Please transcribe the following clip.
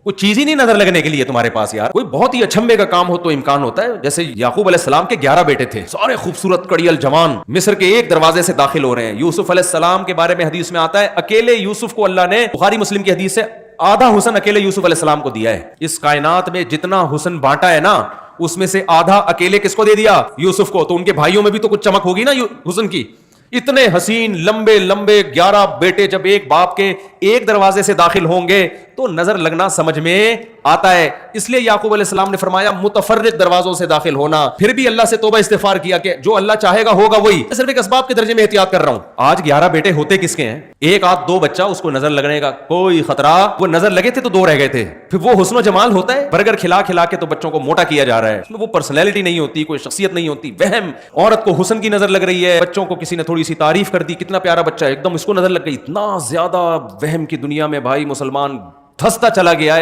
कोई चीज ही नहीं नजर लगने के लिए तुम्हारे पास यार। कोई बहुत ही अचंभे का काम हो तो इम्कान होता है। जैसे याकूब अलैहिस्सलाम के 11 बेटे थे, सारे खूबसूरत कड़ियल जवान, मिस्र के एक दरवाजे से दाखिल हो रहे हैं। यूसुफ अलैहिस्सलाम के बारे में हदीस में आता है, अकेले यूसुफ को अल्लाह ने, बुखारी मुस्लिम की हदीस से, आधा हुस्न अकेले यूसुफ अलैहिस्सलाम को दिया है। इस कायनात में जितना हुस्न बांटा है ना, उसमें से आधा अकेले किसको दे दिया? यूसुफ को। तो उनके भाइयों में भी तो कुछ चमक होगी ना हुस्न की। इतने हसीन लंबे लंबे 11 बेटे जब एक बाप के एक दरवाजे से दाखिल होंगे तो नजर लगना समझ में आता है। इसलिए याकूब अलैहिस्सलाम ने फरमाया मुतफर्रिक दरवाजों से दाखिल होना। फिर भी अल्लाह से तौबा इस्तिगफार किया कि जो अल्लाह चाहेगा होगा वही। सिर्फ एक असबाब के दर्जे में एहतियात कर रहा हूं। आज 11 बेटे होते किसके हैं? एक आध दो बच्चा, उसको नजर लगने का कोई खतरा, वो नजर लगे थे तो 2 रह गए थे। फिर वो हुस्न जमाल होता है। बर्गर खिला खिला के तो बच्चों को मोटा किया जा रहा है। उसमें वो पर्सनैलिटी नहीं होती, कोई शख्सियत नहीं होती, वहम। औरत को हुस्न की नजर लग रही है, बच्चों को किसी ने थोड़ी सी तारीफ कर दी, कितना प्यारा बच्चा है, एकदम इसको नजर लग गई। इतना ज्यादा वहम की दुनिया में भाई मुसलमान धंसता चला गया है।